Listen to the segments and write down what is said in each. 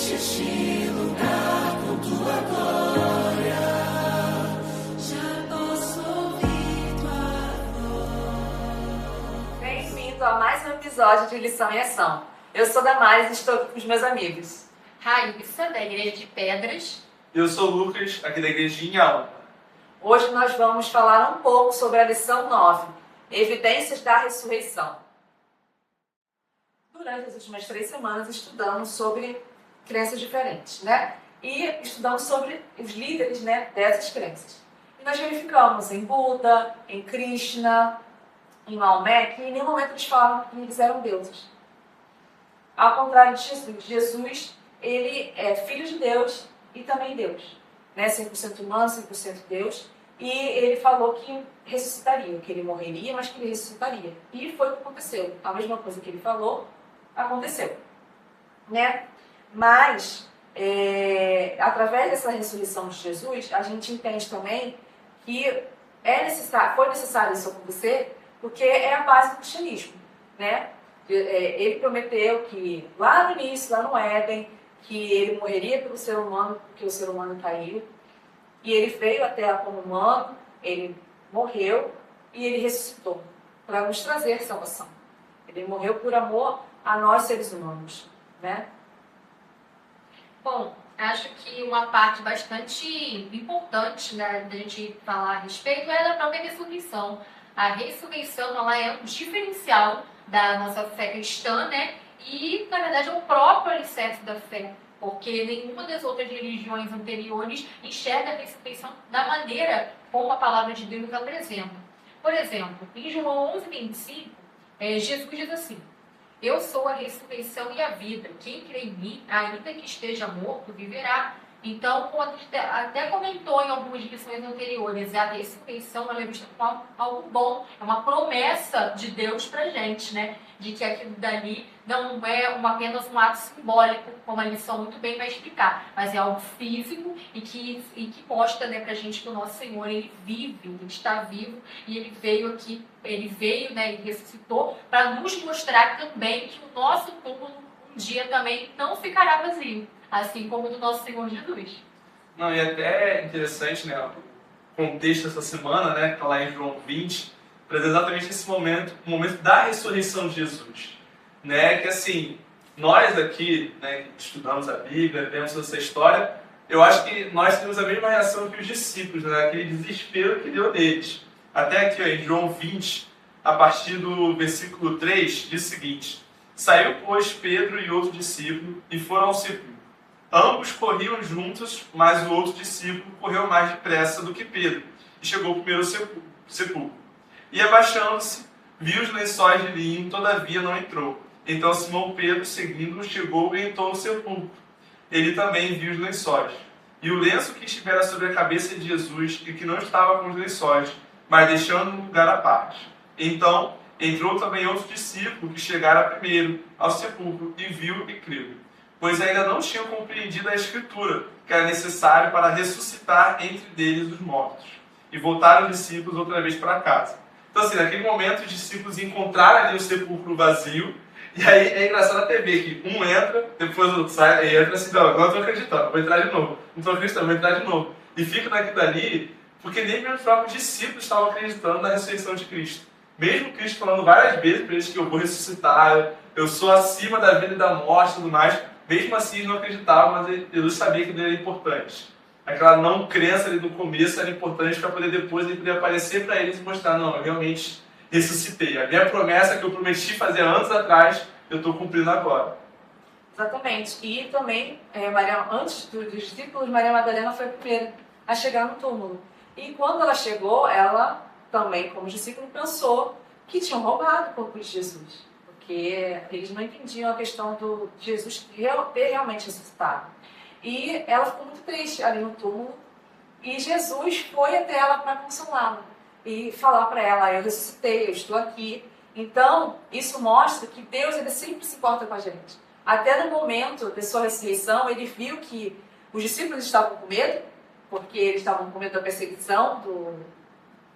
enche este lugar com tua glória. Já posso ouvir tua voz. Bem-vindo a mais um episódio de Lição em Ação. Eu sou Damares e estou aqui com os meus amigos. Raíssa, da Igreja de Pedras. Eu sou o Lucas, aqui da Igreja em Alma. Hoje nós vamos falar um pouco sobre a lição 9, Evidências da Ressurreição. Durante as últimas 3 semanas estudamos sobre crenças diferentes, né? E estudamos sobre os líderes, né, dessas crenças. E nós verificamos em Buda, em Krishna, em Maomé, que em nenhum momento eles falam que eles eram deuses. Ao contrário de Jesus, ele é filho de Deus e também Deus, né? 100% humano, 100% Deus. E ele falou que ressuscitaria, que ele morreria, mas que ele ressuscitaria. E foi o que aconteceu. A mesma coisa que ele falou, aconteceu, né? Mas, através dessa ressurreição de Jesus, a gente entende também que foi necessário isso acontecer, porque é a base do cristianismo, né? Ele prometeu que lá no início, lá no Éden, que ele morreria pelo ser humano, porque o ser humano caiu. E ele veio à Terra como humano, ele morreu e ele ressuscitou para nos trazer salvação. Ele morreu por amor a nós, seres humanos, né? Bom, acho que uma parte bastante importante, né, da gente falar a respeito é da própria ressurreição. A ressurreição, ela é um diferencial da nossa fé cristã, né? E, na verdade, é o próprio alicerce da fé. Porque nenhuma das outras religiões anteriores enxerga a ressurreição da maneira como a palavra de Deus apresenta. Por exemplo, em João 11:25, Jesus diz assim: eu sou a ressurreição e a vida. Quem crê em mim, ainda que esteja morto, viverá. Então, como a gente até comentou em algumas lições anteriores, a ressurreição ela é vista como algo bom, é uma promessa de Deus pra gente, né? De que aquilo dali não é apenas um ato simbólico, como a lição muito bem vai explicar, mas é algo físico e que mostra, né, pra gente que o nosso Senhor, ele vive, ele está vivo e ele veio aqui, né, e ressuscitou para nos mostrar também que o nosso túmulo um dia também não ficará vazio, assim como o do nosso Senhor Jesus. Não, e até é interessante, né, o contexto dessa semana, né, que está lá em João 20, traz exatamente esse momento, o momento da ressurreição de Jesus, né, que assim, nós aqui, né, que estudamos a Bíblia, vemos essa história, eu acho que nós temos a mesma reação que os discípulos, né, aquele desespero que deu neles. Até aqui, ó, em João 20, a partir do versículo 3, diz o seguinte: saiu, pois, Pedro e outro discípulo e foram ao sepulcro. Ambos corriam juntos, mas o outro discípulo correu mais depressa do que Pedro e chegou primeiro ao sepulcro. E abaixando-se, viu os lençóis de linho, todavia não entrou. Então Simão Pedro, seguindo-o, chegou e entrou no sepulcro. Ele também viu os lençóis. E o lenço que estivera sobre a cabeça de Jesus, e que não estava com os lençóis, mas deixando um lugar à parte. Então entrou também outro discípulo, que chegara primeiro ao sepulcro, e viu e creu. Pois ainda não tinham compreendido a Escritura, que era necessário para ressuscitar entre deles os mortos. E voltaram os discípulos outra vez para casa. Então, assim, naquele momento, os discípulos encontraram ali o sepulcro vazio, e aí é engraçado até ver que um entra, depois o outro sai, e entra assim: não, agora estou acreditando, vou entrar de novo. Não estou acreditando, vou entrar de novo. E fica naquilo dali, porque nem mesmo os próprios discípulos estavam acreditando na ressurreição de Cristo. Mesmo Cristo falando várias vezes para eles que eu vou ressuscitar, eu sou acima da vida e da morte e tudo mais, mesmo assim eles não acreditavam, mas Jesus sabia que ele era importante. Aquela não crença ali no começo era importante para poder depois ele poder aparecer para eles e mostrar: não, eu realmente ressuscitei. A minha promessa que eu prometi fazer anos atrás, eu estou cumprindo agora. Exatamente. E também, antes dos discípulos, Maria Madalena foi a primeira a chegar no túmulo. E quando ela chegou, ela também, como discípulo, pensou que tinham roubado o corpo de Jesus. Porque eles não entendiam a questão de Jesus ter realmente ressuscitado. E ela ficou muito triste ali no túmulo. E Jesus foi até ela para consolá-la. E falar para ela: eu ressuscitei, eu estou aqui. Então, isso mostra que Deus, ele sempre se importa com a gente. Até no momento da sua ressurreição, ele viu que os discípulos estavam com medo, porque eles estavam com medo da perseguição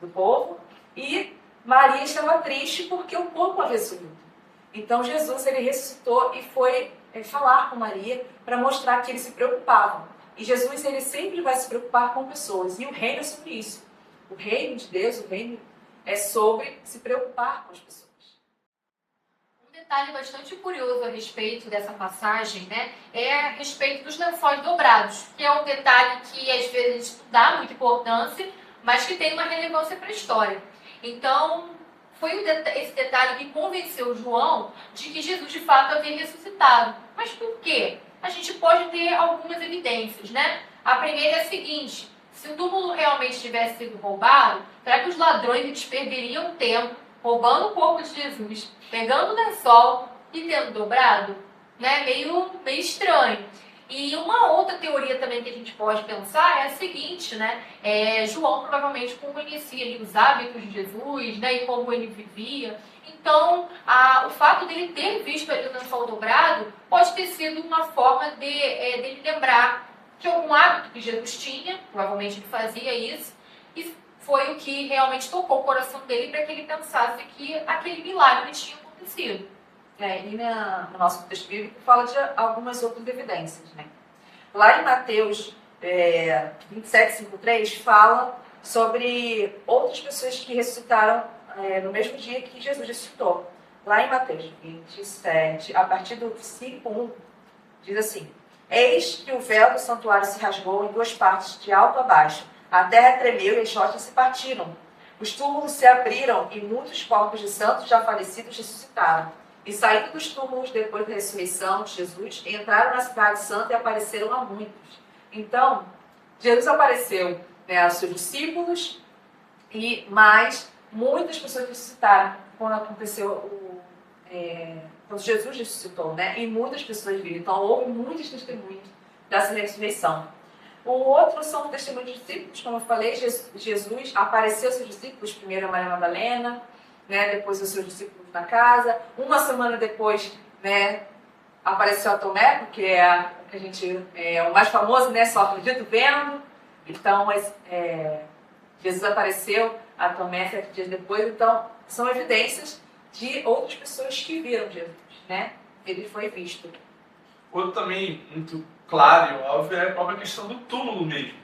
do povo. E Maria estava triste porque o corpo havia sumido. Então Jesus, ele ressuscitou e foi falar com Maria para mostrar que eles se preocupavam. E Jesus, ele sempre vai se preocupar com pessoas. E o reino é sobre isso. O reino de Deus, o reino é sobre se preocupar com as pessoas. Um detalhe bastante curioso a respeito dessa passagem, né, é a respeito dos lençóis dobrados, que é um detalhe que às vezes não dá muita importância, mas que tem uma relevância para a história. Então, foi esse detalhe que convenceu João de que Jesus de fato havia ressuscitado. Mas por quê? A gente pode ter algumas evidências, né? A primeira é a seguinte: se o túmulo realmente tivesse sido roubado, será que os ladrões eles perderiam tempo roubando o corpo de Jesus, pegando o lençol e tendo dobrado? Né? Meio estranho. E uma outra teoria também que a gente pode pensar é a seguinte, né? João provavelmente conhecia ali os hábitos de Jesus, né? E como ele vivia. Então, o fato dele ter visto ali o lençol dobrado pode ter sido uma forma dele lembrar que algum hábito que Jesus tinha, provavelmente ele fazia isso, e foi o que realmente tocou o coração dele para que ele pensasse que aquele milagre tinha acontecido. E no nosso texto bíblico fala de algumas outras evidências, né? Lá em Mateus 27:5-3 fala sobre outras pessoas que ressuscitaram no mesmo dia que Jesus ressuscitou. Lá em Mateus 27, a partir do 5:1, diz assim: Eis que o véu do santuário se rasgou em duas partes, de alto a baixo. A terra tremeu e as rochas se partiram. Os túmulos se abriram e muitos corpos de santos já falecidos ressuscitaram. E saindo dos túmulos depois da ressurreição de Jesus, entraram na cidade santa e apareceram a muitos. Então, Jesus apareceu, né, aos seus discípulos, e mais muitas pessoas ressuscitaram quando aconteceu quando Jesus ressuscitou, né? E muitas pessoas viram. Então, houve muitos testemunhos dessa ressurreição. O outro são os testemunhos dos discípulos, como eu falei. Jesus apareceu aos seus discípulos, primeiro a Maria Madalena, né? Depois os seus discípulos na casa. Uma semana depois, né, apareceu a Tomé, porque é o mais famoso, né? Só acredito vendo. Então, Jesus apareceu a Tomé 7 dias depois. Então, são evidências de outras pessoas que viram Jesus, né? Ele foi visto. Outro também muito claro e óbvio é a própria questão do túmulo mesmo.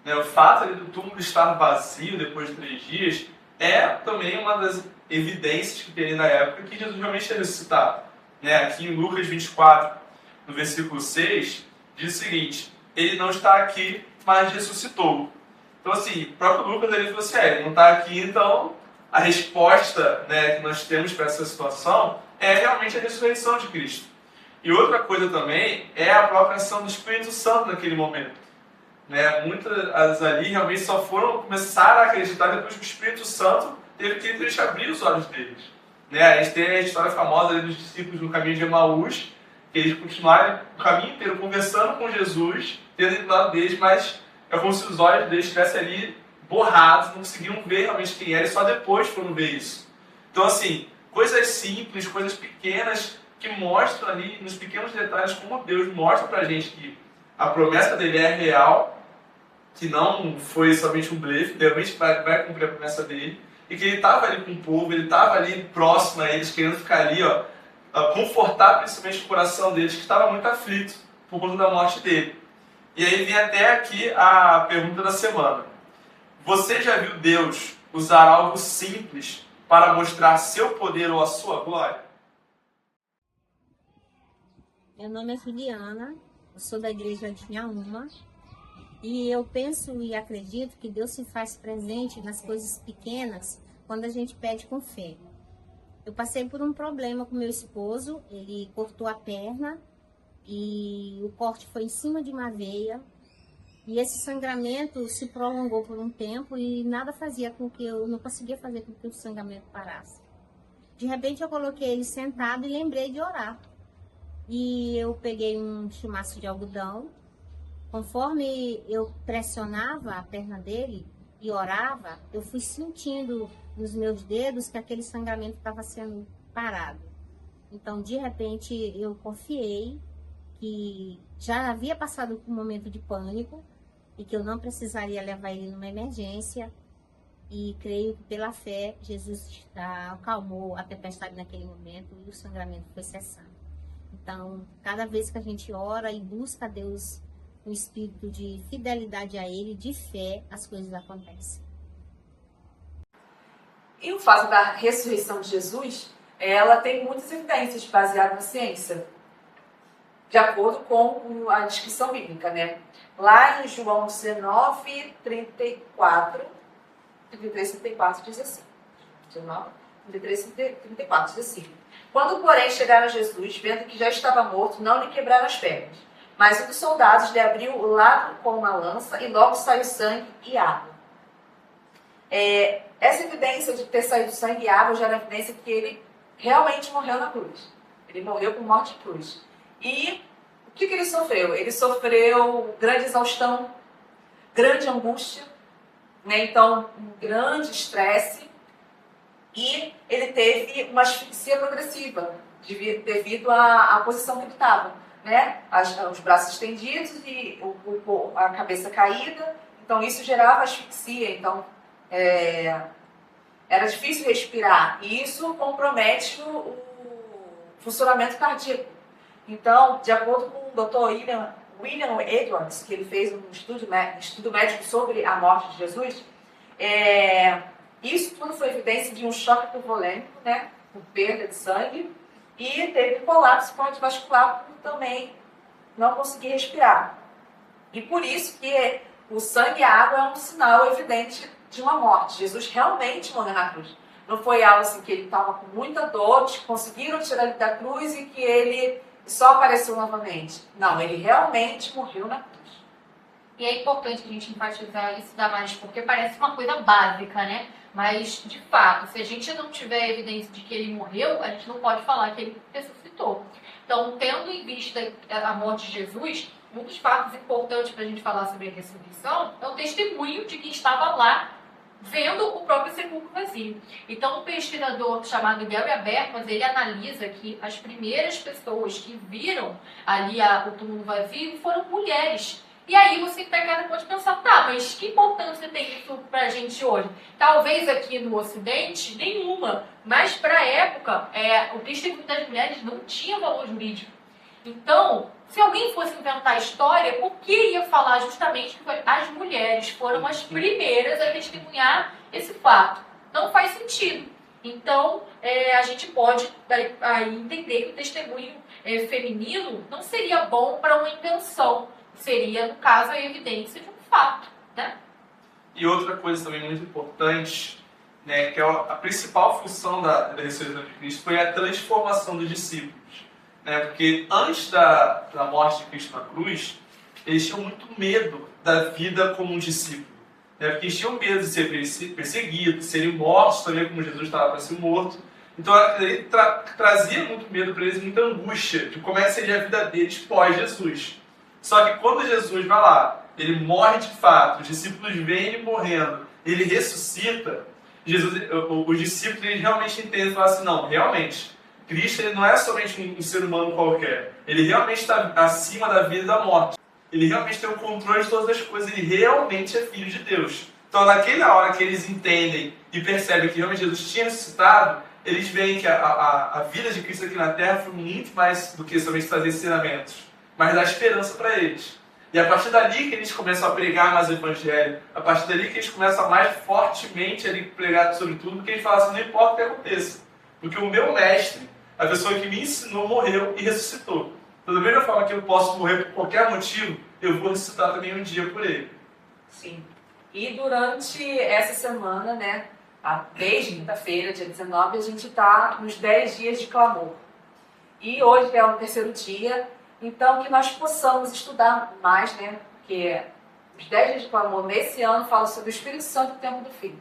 Né? O fato do túmulo estar vazio depois de 3 dias é também uma das evidências que tem na época que Jesus realmente tinha ressuscitado. Né? Aqui em Lucas 24, no versículo 6, diz o seguinte: ele não está aqui, mas ressuscitou. Então, assim, o próprio Lucas ele falou assim: ele não está aqui, então a resposta, né, que nós temos para essa situação é realmente a ressurreição de Cristo. E outra coisa também é a própria ação do Espírito Santo naquele momento. Né? Muitas ali realmente só foram começar a acreditar depois que o Espírito Santo teve que eles abrir os olhos deles. Né? A gente tem a história famosa ali dos discípulos no caminho de Emaús, que eles continuaram o caminho inteiro conversando com Jesus, tendo do lado deles, mas é como se os olhos deles estivessem ali borrados, não conseguiam ver realmente quem era, e só depois foram ver isso. Então, assim, coisas simples, coisas pequenas, que mostram ali, nos pequenos detalhes, como Deus mostra pra gente que a promessa dele é real, que não foi somente um blefe, realmente vai cumprir a promessa dele, e que ele estava ali com o povo, ele estava ali próximo a eles, querendo ficar ali, confortar principalmente o coração deles, que estava muito aflito por conta da morte dele. E aí vem até aqui a pergunta da semana. Você já viu Deus usar algo simples para mostrar seu poder ou a sua glória? Meu nome é Juliana, eu sou da igreja de Inhaúma e eu penso e acredito que Deus se faz presente nas coisas pequenas quando a gente pede com fé. Eu passei por um problema com meu esposo, ele cortou a perna e o corte foi em cima de uma veia e esse sangramento se prolongou por um tempo e nada fazia com que eu não conseguia fazer com que o sangramento parasse. De repente eu coloquei ele sentado e lembrei de orar. E eu peguei um chumaço de algodão. Conforme eu pressionava a perna dele e orava, eu fui sentindo nos meus dedos que aquele sangramento estava sendo parado. Então, de repente, eu confiei que já havia passado por um momento de pânico e que eu não precisaria levar ele numa emergência. E creio que pela fé, Jesus acalmou a tempestade naquele momento e o sangramento foi cessando. Então, cada vez que a gente ora e busca a Deus um espírito de fidelidade a Ele, de fé, as coisas acontecem. E o fato da ressurreição de Jesus, ela tem muitas evidências baseadas na ciência, de acordo com a descrição bíblica, né? Lá em João 19, 34, 33, 34 diz assim. 19, 33, 34 diz assim. Quando, porém, chegaram a Jesus, vendo que já estava morto, não lhe quebraram as pernas. Mas um dos soldados lhe abriu o lado com uma lança e logo saiu sangue e água. Essa evidência de ter saído sangue e água já era evidência que ele realmente morreu na cruz. Ele morreu com morte de cruz. E o que ele sofreu? Ele sofreu grande exaustão, grande angústia, né? Então, um grande estresse. E ele teve uma asfixia progressiva, devido à posição que ele estava, né? Os braços estendidos e a cabeça caída. Então, isso gerava asfixia. Então, era difícil respirar. E isso compromete o funcionamento cardíaco. Então, de acordo com o Dr. William Edwards, que ele fez um estudo médico sobre a morte de Jesus, isso tudo foi evidência de um choque turbulêmico, né, com perda de sangue, e teve colapso cardiovascular por também não conseguir respirar. E por isso que o sangue e a água é um sinal evidente de uma morte. Jesus realmente morreu na cruz. Não foi algo assim que ele estava com muita dor, conseguiram tirar ele da cruz e que ele só apareceu novamente. Não, ele realmente morreu na cruz. E é importante a gente enfatizar isso da mais, porque parece uma coisa básica, né? Mas, de fato, se a gente não tiver evidência de que ele morreu, a gente não pode falar que ele ressuscitou. Então, tendo em vista a morte de Jesus, um dos fatos importantes para a gente falar sobre a ressurreição é o testemunho de quem estava lá vendo o próprio sepulcro vazio. Então, um pesquisador chamado Gary Berkman, ele analisa que as primeiras pessoas que viram ali o túmulo vazio foram mulheres. E aí você pode pensar, tá, mas que importância tem isso pra gente hoje? Talvez aqui no Ocidente, nenhuma. Mas pra época, o testemunho das mulheres não tinha valor jurídico. Então, se alguém fosse inventar a história, por que ia falar justamente que as mulheres foram as primeiras a testemunhar esse fato? Não faz sentido. Então, a gente pode aí entender que o testemunho feminino não seria bom para uma invenção. Seria, no caso, a evidência de um fato, né? E outra coisa também muito importante, né, que é a principal função da ressurreição de Cristo, foi a transformação dos discípulos. Né? Porque antes da morte de Cristo na cruz, eles tinham muito medo da vida como um discípulo. Né? Porque eles tinham medo de ser perseguidos, de serem mortos também, como Jesus estava para ser morto. Então, ele trazia muito medo para eles, muita angústia de como é que seria a vida deles pós-Jesus. Só que quando Jesus vai lá, ele morre de fato, os discípulos veem ele morrendo, ele ressuscita, os discípulos eles realmente entendem e falam assim, não, realmente, Cristo ele não é somente um ser humano qualquer, ele realmente está acima da vida e da morte, ele realmente tem o controle de todas as coisas, ele realmente é filho de Deus. Então naquela hora que eles entendem e percebem que realmente Jesus tinha ressuscitado, eles veem que a vida de Cristo aqui na Terra foi muito mais do que somente trazer ensinamentos, mas dá esperança para eles. E a partir dali que eles começam a pregar mais o Evangelho, a partir dali que eles começam a mais fortemente a pregar sobre tudo, porque eles falam assim, não importa o que aconteça, porque o meu mestre, a pessoa que me ensinou, morreu e ressuscitou. Então, da mesma forma que eu posso morrer por qualquer motivo, eu vou ressuscitar também um dia por ele. Sim. E durante essa semana, né, desde quinta-feira, dia 19, a gente está nos 10 dias de clamor. E hoje é o terceiro dia. Então, que nós possamos estudar mais, né? Porque os 10 dias de clamor nesse ano falam sobre o Espírito Santo e o tempo do Fim.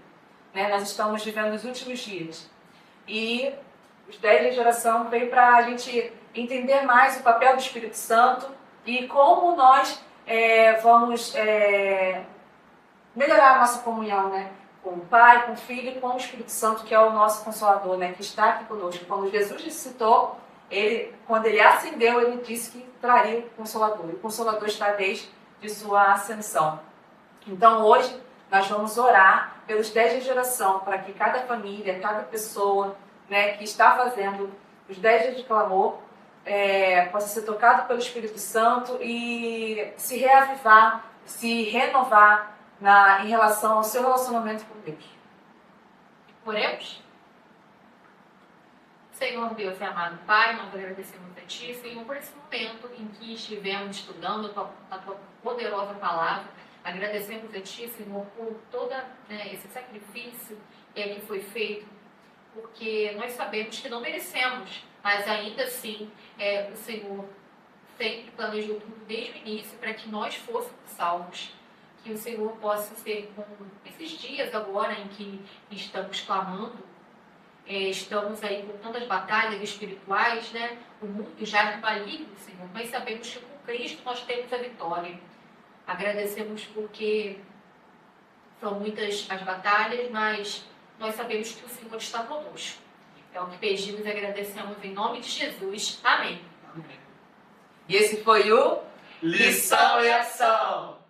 Né? Nós estamos vivendo os últimos dias. E os 10 dias de oração veio para a gente entender mais o papel do Espírito Santo e como nós vamos melhorar a nossa comunhão, né? Com o Pai, com o Filho e com o Espírito Santo, que é o nosso Consolador, né? Que está aqui conosco. Quando Jesus ressuscitou, quando ele ascendeu, ele disse que traria o Consolador. E o Consolador está desde sua ascensão. Então, hoje, nós vamos orar pelos 10 dias de oração, para que cada família, cada pessoa, né, que está fazendo os 10 dias de clamor, possa ser tocado pelo Espírito Santo e se reavivar, se renovar em relação ao seu relacionamento com Deus. Oremos? Senhor Deus e amado Pai, nós agradecemos a Ti, Senhor, por esse momento em que estivemos estudando a Tua poderosa palavra. Agradecemos a Ti, Senhor, por todo esse sacrifício que foi feito, porque nós sabemos que não merecemos, mas ainda assim o Senhor sempre planejou tudo desde o início para que nós fôssemos salvos. Que o Senhor possa ser com esses dias agora em que estamos clamando, estamos aí com tantas batalhas espirituais, né? O mundo já é maligno, Senhor, mas sabemos que com Cristo nós temos a vitória. Agradecemos porque são muitas as batalhas, mas nós sabemos que o Senhor está conosco. É o que pedimos e agradecemos em nome de Jesus. Amém. E esse foi o Lição e Ação!